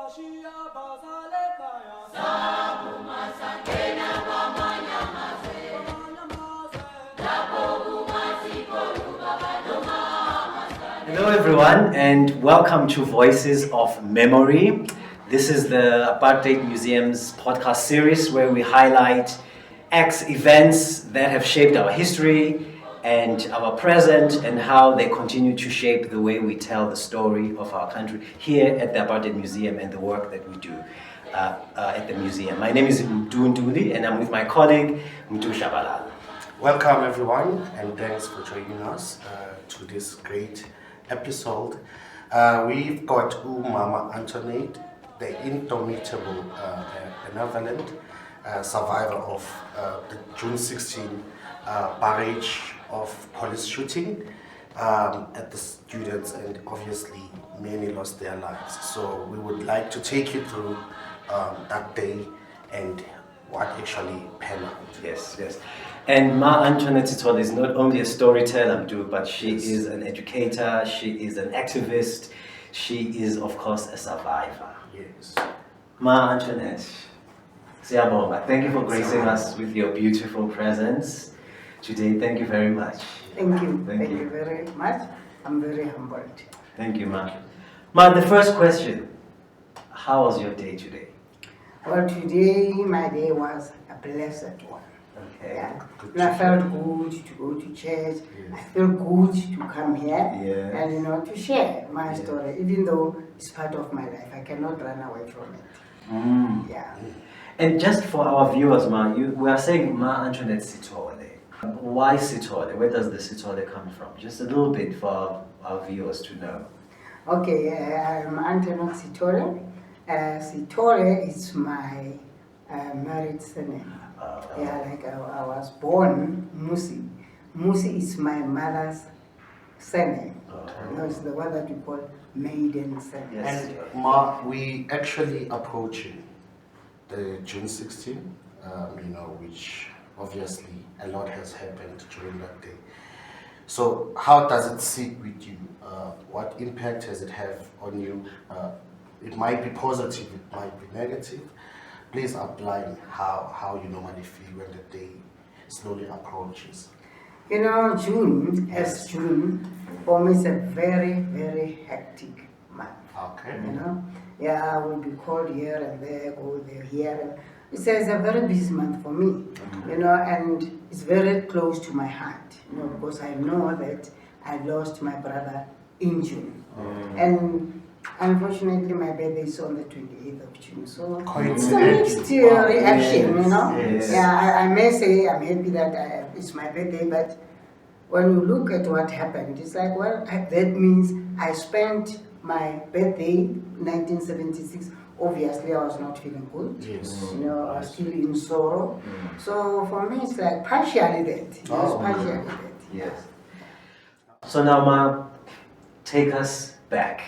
Hello everyone and welcome to Voices of Memory. This is the Apartheid Museum's podcast series where we highlight events that have shaped our history and our present and how they continue to shape the way we tell the story of our country here at the Apartheid Museum and the work that we do at the museum. My name is Mdu Nduli and I'm with my colleague Mdu Shabalala. Welcome everyone and thanks for joining us to this great episode. We've got Mama Antoinette, the indomitable, benevolent survivor of the June 16 barrage of police shooting at the students, and obviously many lost their lives. So we would like to take you through that day and what actually panned out. Yes. And Ma Antoinette Sithole is not only a storyteller, but she is an educator, she is an activist, she is of course a survivor. Yes. Ma Antoinette, Siyabonga, thank you for gracing us with your beautiful presence today. Thank you very much. Thank you. Thank you very much. I'm very humbled. Thank you, Ma. Ma, the first question, how was your day today? Well, today my day was a blessed one. Okay. Yeah. And I felt good to go to church. Yes. I feel good to come here Yeah. and to share my story, even though it's part of my life. I cannot run away from it. Yeah. And just for our viewers, Ma, we are saying Ma Antoinette Sithole. Why Sithole? Where does the Sithole come from? Just a little bit for our viewers to know. Okay, I'm Antoinette Sithole. Sithole is my married surname. I was born Musi. Musi is my mother's surname. It's the one that we call maiden surname. Yes. And Ma, we actually approaching the June 16, which obviously a lot has happened during that day. So how does it sit with you? What impact has it have on you? It might be positive, it might be negative. Please outline how you normally feel when the day slowly approaches. June, for me, is a very, very hectic month. Okay. I will be called here and there, go there, here. It's a very busy month for me, and it's very close to my heart, because I know that I lost my brother in June. And unfortunately, my birthday is on the 28th of June, so it's a mixed reaction, Yes. Yeah, I may say I'm happy that it's my birthday, but when you look at what happened, it's like, well, that means I spent my birthday, 1976, obviously I was not feeling good. Yes. I was still in sorrow. So for me, it's like partially that. Partially that. Yes. So now, Ma, take us back.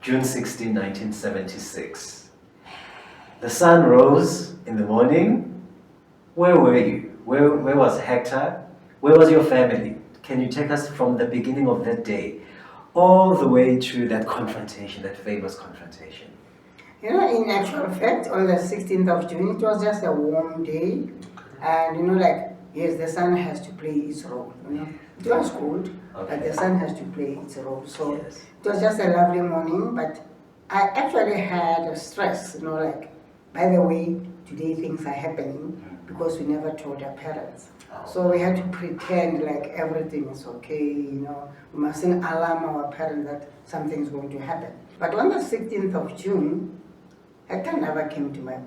June 16, 1976. The sun rose in the morning. Where were you? Where was Hector? Where was your family? Can you take us from the beginning of that day all the way to that confrontation, that famous confrontation? In actual fact, on the 16th of June, it was just a warm day. And yes, the sun has to play its role. It was cold, but the sun has to play its role. So Yes. it was just a lovely morning, but I actually had a stress, by the way, today things are happening because we never told our parents. So we had to pretend like everything is okay, we mustn't alarm our parents that something is going to happen. But on the 16th of June, Hector never came to my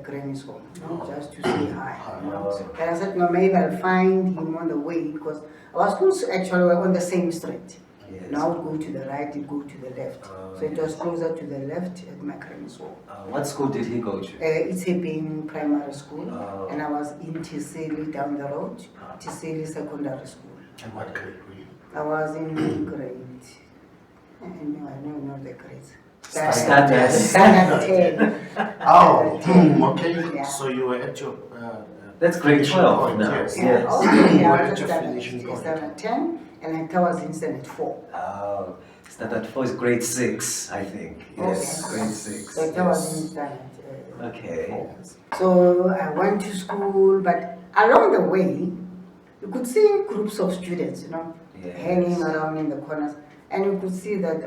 granny's home, just to say hi. And I said, no, maybe I'll find him on the way, because our schools actually were on the same street. Yes. Now it go to the right, it go to the left. So it was closer to the left at my granny's home. What school did he go to? It's a being primary school, Oh. and I was in Tiseli down the road, Tiseli Secondary School. And what grade were you? I was in grade, I don't know the grades. Standard 10. Oh, okay. Yeah. So you were at your That's grade 12 now. Yes. Yes. Okay, You I were was at your just finishing point. standard 10, and I was in standard 4. Oh, Standard 4 is grade 6, I think. Yes, Okay. grade 6. So that was in standard. Okay. 4. So I went to school, but along the way, you could see groups of students, Yes. hanging around in the corners, and you could see that,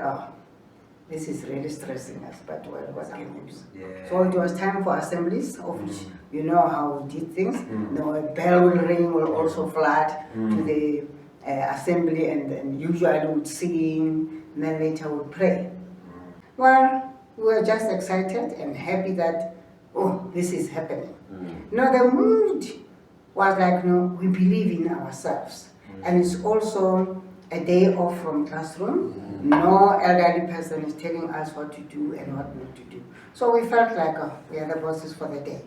this is really stressing us, but well, what can we do? Yeah. So it was time for assemblies, of which you know how we did things. A bell will ring, will also flood to the assembly, and then usually would sing, and then later would pray. Well, we were just excited and happy that, oh, this is happening. The mood was like, we believe in ourselves. And it's also a day off from classroom. No elderly person is telling us what to do and what not to do. So we felt like, we are the bosses for the day,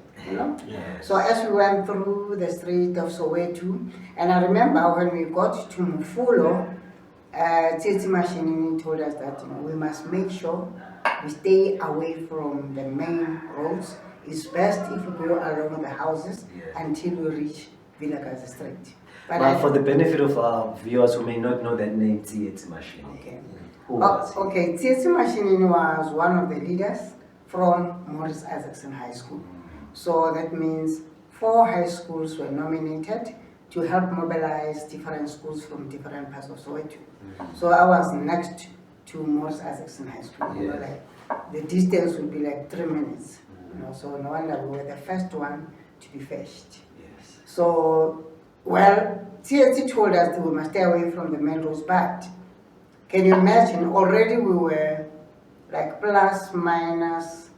Yes. So as we went through the street of Soweto, and I remember when we got to Mfulo, Tsitsi Mashinini told us that we must make sure we stay away from the main roads. It's best if we go along the houses until we reach Vilakazi Street. But for the benefit of our viewers who may not know that name, Tsitsi Mashinini. Okay. Who was he? Okay, Tsitsi Mashinini was one of the leaders from Morris Isaacson High School. So that means 4 high schools were nominated to help mobilize different schools from different parts of Soweto. So I was next to Morris Isaacson High School. The distance would be like 3 minutes. So no wonder we were the first one to be fetched. Yes. So, well, TSC told us that we must stay away from the main roads, but can you imagine, already we were like plus minus,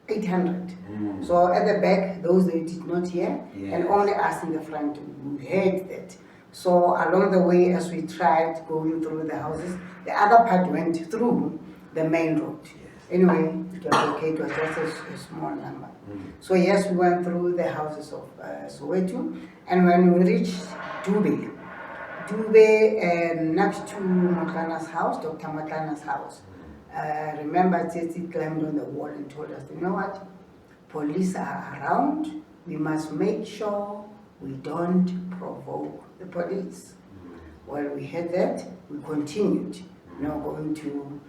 800. So at the back, those they did not hear, and only us in the front, we heard that. So along the way, as we tried going through the houses, the other part went through the main road. Anyway, it was okay, it was just a small number. So yes, we went through the houses of Soweto, and when we reached Dube, next to Matlana's house, Dr. Matlana's house, remember Tsitsi climbed on the wall and told us, you know what, police are around, we must make sure we don't provoke the police. Well, we heard that, we continued, going to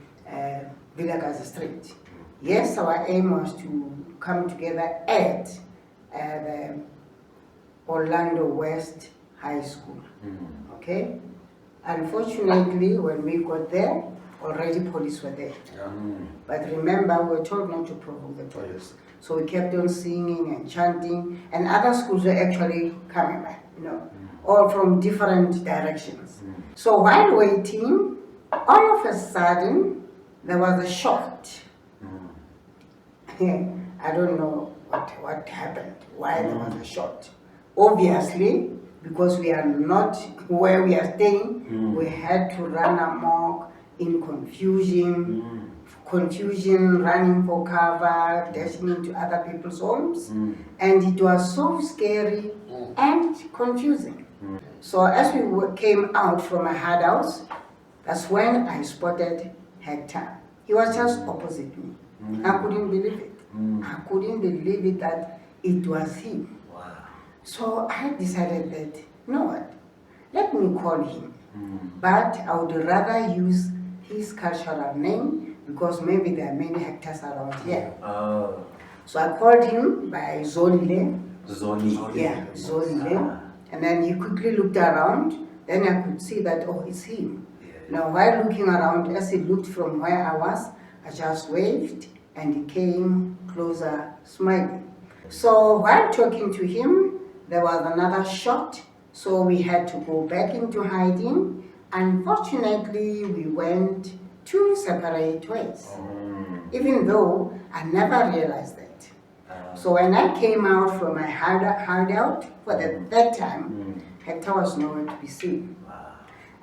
Vilakazi Street. Yes, our aim was to come together at the Orlando West High School. Okay? Unfortunately, when we got there, already police were there. But remember, we were told not to provoke the police. So we kept on singing and chanting, and other schools were actually coming by, all from different directions. So while waiting, all of a sudden, there was a shot. I don't know what happened, why there was a shot. Obviously, because we are not where we are staying, we had to run amok in confusion, running for cover, dashing into other people's homes. And it was so scary and confusing. So as we came out from a hideout, that's when I spotted Hector. He was just opposite me. I couldn't believe it. I couldn't believe it that it was him. Wow. So I decided that, you know what, let me call him. But I would rather use his cultural name because maybe there are many Hectors around here. So I called him by Zolile. Zolile. Yeah, Zolile. And then he quickly looked around. Then I could see that, oh, it's him. Now, while looking around, as he looked from where I was, I just waved and he came closer, smiling. So while talking to him, there was another shot. So we had to go back into hiding. Unfortunately, we went 2 separate ways, even though I never realized that. So when I came out from my hideout for the 3rd time, Hector was nowhere to be seen.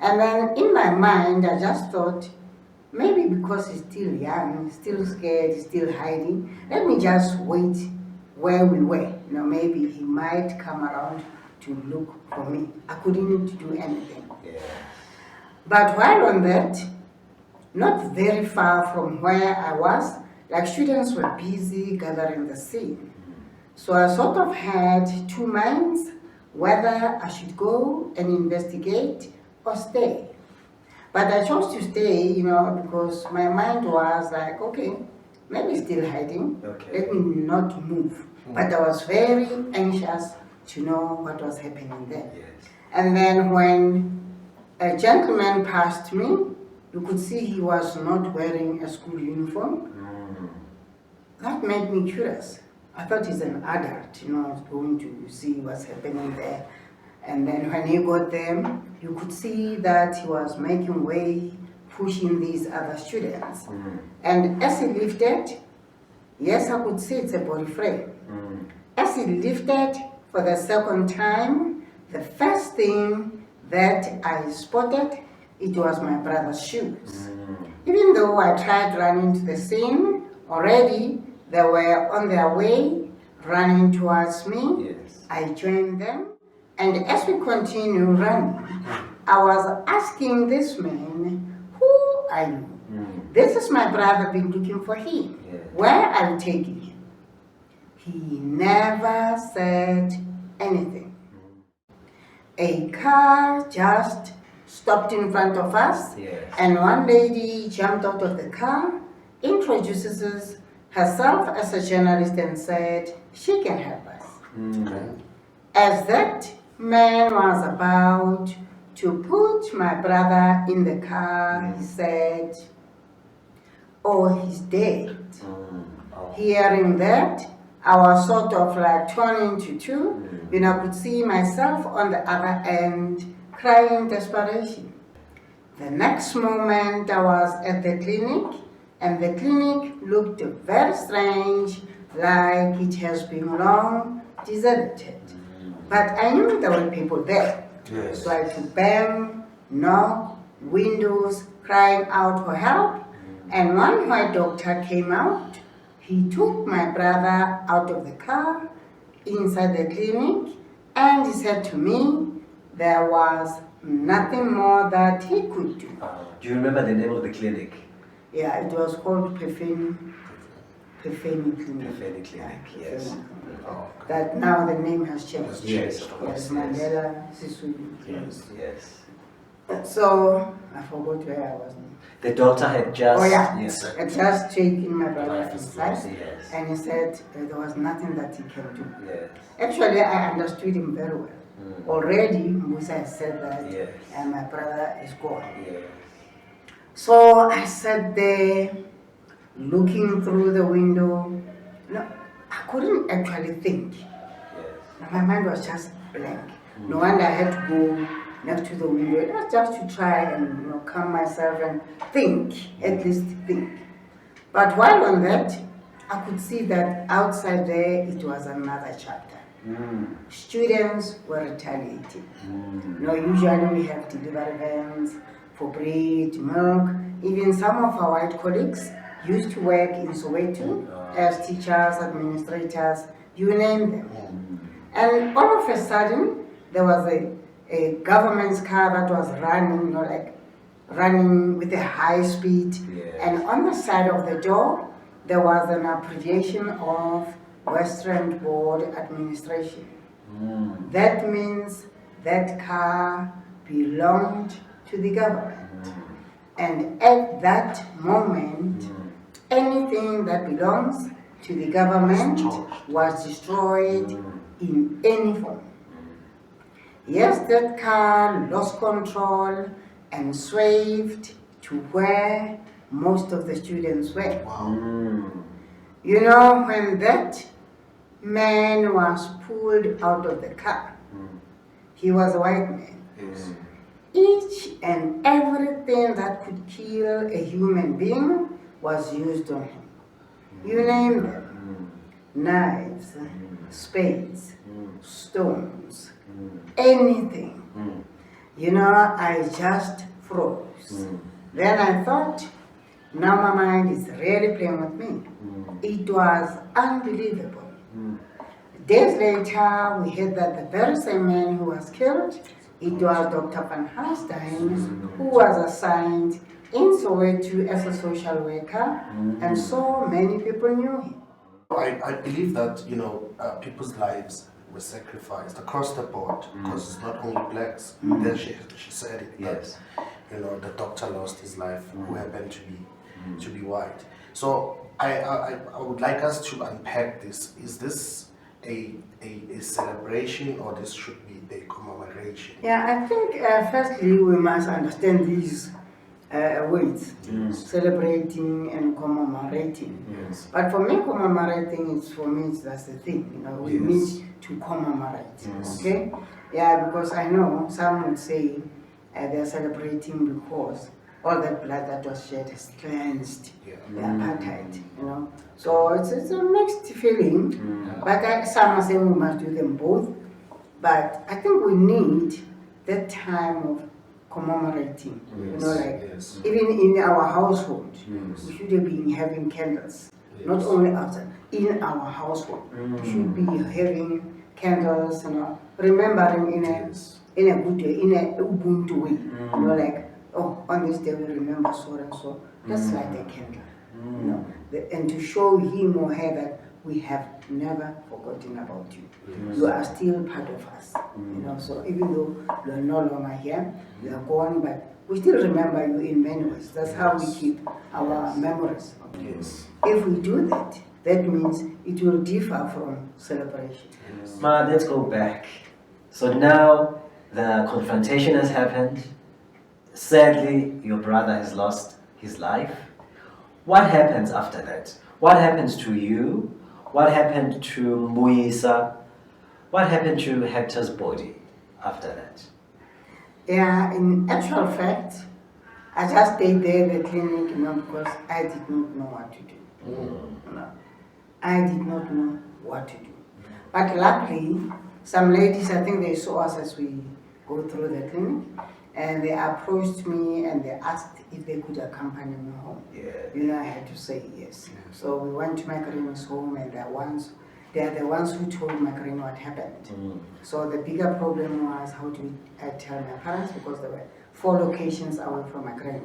And then in my mind, I just thought, maybe because he's still young, he's still scared, he's still hiding, let me just wait where we were. Maybe he might come around to look for me. I couldn't do anything. But while on that, not very far from where I was, like students were busy gathering the scene. So I sort of had 2 minds, whether I should go and investigate or stay. But I chose to stay, because my mind was like, okay, maybe still hiding. Okay. Let me not move. But I was very anxious to know what was happening there. Yes. And then when a gentleman passed me, you could see he was not wearing a school uniform. That made me curious. I thought he's an adult, going to see what's happening there. And then when he got there, you could see that he was making way, pushing these other students. And as he lifted, yes, I could see it's a body frame. As he lifted for the second time, the first thing that I spotted, it was my brother's shoes. Even though I tried running to the scene, already they were on their way, running towards me. Yes. I joined them. And as we continue running, I was asking this man, who are you? This is my brother, been looking for him. Yeah. Where are you taking him? He never said anything. A car just stopped in front of us, Yes. and one lady jumped out of the car, introduces herself as a journalist and said she can help us. As that man was about to put my brother in the car, he said, oh, he's dead. Hearing that, I was sort of like torn into two. I could see myself on the other end crying desperation. The next moment I was at the clinic, and the clinic looked very strange, like it has been long deserted. But I knew there were people there. Yes. So I could bang, knock, windows, crying out for help. And one white doctor came out. He took my brother out of the car, inside the clinic, and he said to me, there was nothing more that he could do. Do you remember the name of the clinic? Yeah, it was called Pefeni Clinic. Pefeni Clinic, yes. That now the name has changed. Yes, of course. Yes, Mandela Sisulu. Yes, yes. So I forgot where I was now. The doctor had just... Oh yeah, Yes. I just taken my brother Life is inside, lost, yes. and he said there was nothing that he can do. Yes. Actually, I understood him very well. Already, Musa had said that, Yes. and my brother is gone. Yes. So I sat there, looking through the window. I couldn't actually think. Yes. My mind was just blank. No wonder I had to go next to the window, just to try and calm myself and think, at least think. But while on that, I could see that outside there it was another chapter. Students were retaliating. Usually we have delivery vans for bread, milk. Even some of our white colleagues used to work in Soweto as teachers, administrators, you name them. And all of a sudden, there was a government's car that was running, running with a high speed. Yes. And on the side of the door, there was an abbreviation of Western Board Administration. That means that car belonged to the government. And at that moment, anything that belongs to the government was destroyed in any form. Yes, that car lost control and swerved to where most of the students were. When that man was pulled out of the car, he was a white man. Yes. Each and everything that could kill a human being was used on him. You name them. Knives, spades, stones, anything. I just froze. Then I thought, now my mind is really playing with me. It was unbelievable. Days later, we heard that the very same man who was killed, it was Dr. Van Hastein, who was assigned in Soweto as a social worker, and so many people knew him. I believe that people's lives were sacrificed across the board, because it's not only blacks. Then she said it. Yes. That, the doctor lost his life, who happened to be white. So I would like us to unpack this. Is this a celebration, or this should be a commemoration? Yeah, I think firstly we must understand these words, celebrating and commemorating. Yes. But for me, commemorating that's the thing. We need to commemorate. Okay? Yeah, because I know some would say they're celebrating because all that blood that was shed has cleansed the apartheid. So it's a mixed feeling. But some are saying we must do them both. But I think we need that time of commemorating. Even in our household, we should have been having candles. Not only outside, in our household, we should be having candles. Remembering in a good way, in a Ubuntu way. Like, oh, on this day we remember so and so. Let's light a candle. And to show him or her that we have never forgotten about you. You are still part of us. So even though you are no longer here, you are gone, but we still remember you in many ways. That's how we keep our memories. If we do that, that means it will differ from celebration. Ma, let's go back. So now the confrontation has happened. Sadly, your brother has lost his life. What happens after that? What happens to you? What happened to Mbuyisa? What happened to Hector's body after that? Yeah, in actual fact, I just stayed there at the clinic, because I did not know what to do. I did not know what to do. But luckily, some ladies, I think they saw us as we go through the clinic, and they approached me and they asked if they could accompany me home. I had to say yes. So we went to Macarena's home, and they are the ones who told Macarena what happened. So the bigger problem was, how do I tell my parents, because there were 4 locations away from Macarena.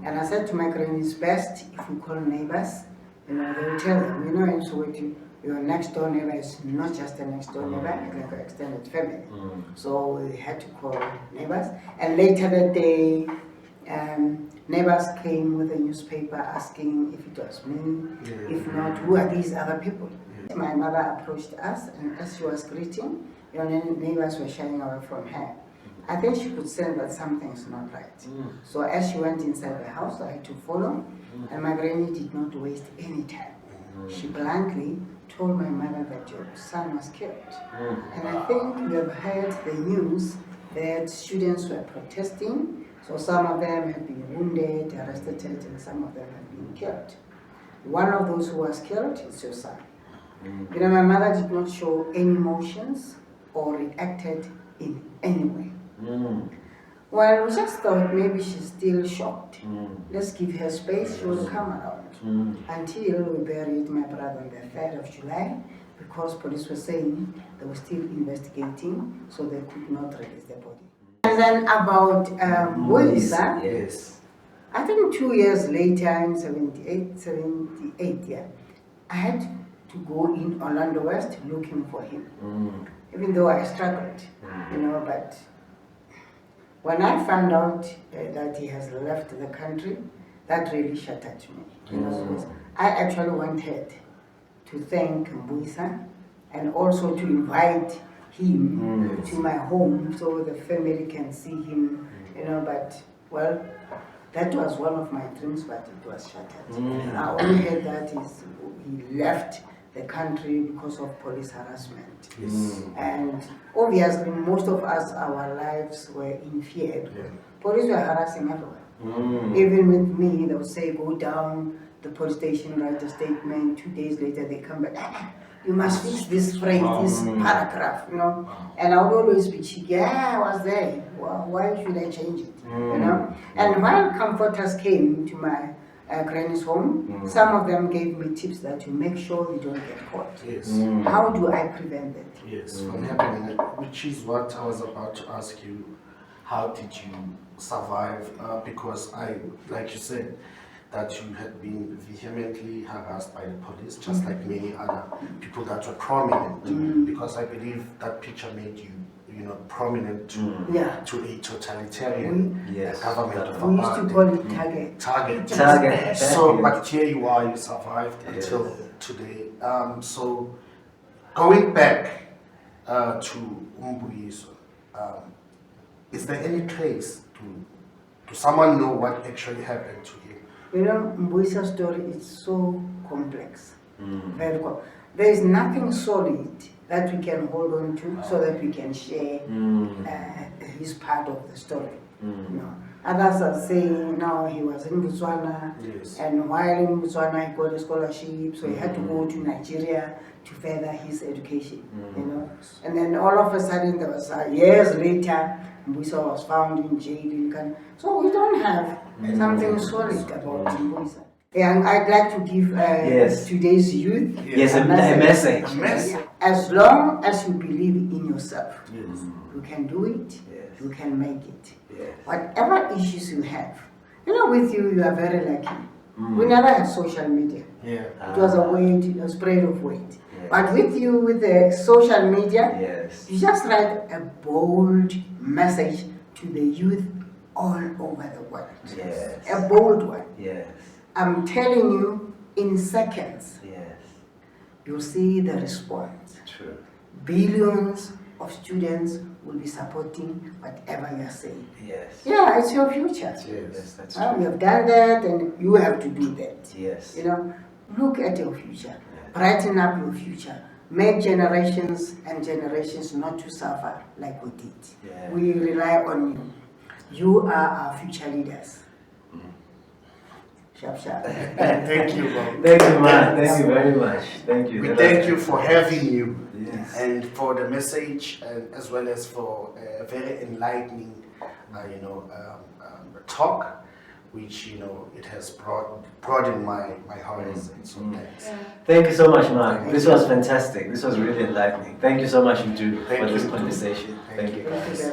And I said to Macarena, it's best if we call neighbors. They will tell them, in Soweto, your next door neighbor is not just a next door neighbor, it's like an extended family. So we had to call neighbors. And later that day, neighbors came with a newspaper asking if it was me, if not, who are these other people? My mother approached us, and as she was greeting, neighbors were shying away from her. I think she could sense that something's not right. So as she went inside the house, I had to follow, and my granny did not waste any time. She bluntly told my mother that your son was killed. And I think you have heard the news that students were protesting, so some of them have been wounded, arrested, and some of them have been killed. One of those who was killed is your son. My mother did not show any emotions or reacted in any way. Well, we just thought maybe she's still shocked. Let's give her space, she will come around. Until we buried my brother on the 3rd of July, because police were saying they were still investigating, so they could not release the body. And then about Mbuyisa, yes. I think 2 years later, in 78, I had to go in Orlando West looking for him. Even though I struggled, but when I found out that he has left the country, that really shattered me. Because I actually wanted to thank Mbuyisa and also to invite him to my home so the family can see him, but well, that was one of my dreams, but it was shattered. I only heard that he left the country because of police harassment. And obviously, most of us, our lives were in fear. Police were harassing everyone. Even with me, they would say, go down the police station, write a statement. 2 days later, they come back. You must fix this phrase, this paragraph, And I would always be cheeky. Yeah, I was there. Well, why should I change it? And while comforters came to my granny's home, some of them gave me tips that you make sure you don't get caught. How do I prevent that? From happening, which is what I was about to ask you. How did you survive? Because like you said, that you had been vehemently harassed by the police, just like many other people that were prominent. Because I believe that picture made you, prominent to a totalitarian government of We used to apartheid. call it target. Target. So, but here you are, you survived until today. So, going back to Umbuyiso, is there any trace to someone know what actually happened to him? Mbuyisa's story is so complex, very complex. There is nothing solid that we can hold on to so that we can share his part of the story. Others are saying now he was in Botswana, and while in Botswana he got a scholarship, so he had to go to Nigeria to further his education. And then all of a sudden there was years later, Mbuyisa was found in jail in Ghana. So we don't have something solid about Mbuyisa. And I'd like to give today's youth a message. As long as you believe in yourself, you can do it, you can make it. Whatever issues you have, with you are very lucky. We never had social media. It was a spread of weight. But with you, with the social media, you just write a bold message to the youth all over the world. A bold one. I'm telling you, in seconds, you'll see the response. True. Billions of students will be supporting whatever you're saying. Yes. It's your future. Yes, that's true. We have done that, and you have to do that. Yes. Look at your future. Brighten up your future. Make generations and generations not to suffer like we did. We rely on you. You are our future leaders. Sharp. Thank you, Bob. Thank you, man. Thank you very much. Thank you. We thank you for having you and for the message, and as well as for a very enlightening, talk, which it has broadened my horizon. So thanks. Thank you so much, Mark. This was fantastic. This was really enlightening. Thank you so much, Ndu, for this conversation. Thank you.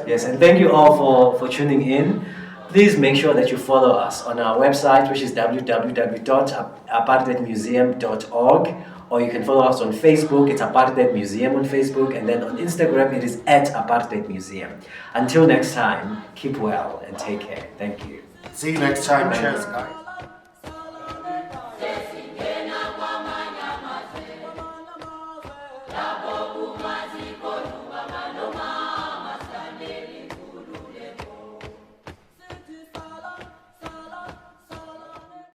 Yes, and thank you all for tuning in. Please make sure that you follow us on our website, which is www.apartheidmuseum.org, or you can follow us on Facebook. It's Apartheid Museum on Facebook, and then on Instagram it is @Apartheid Museum. Until next time, keep well and take care. Thank you. See you next time. Cheers, guys.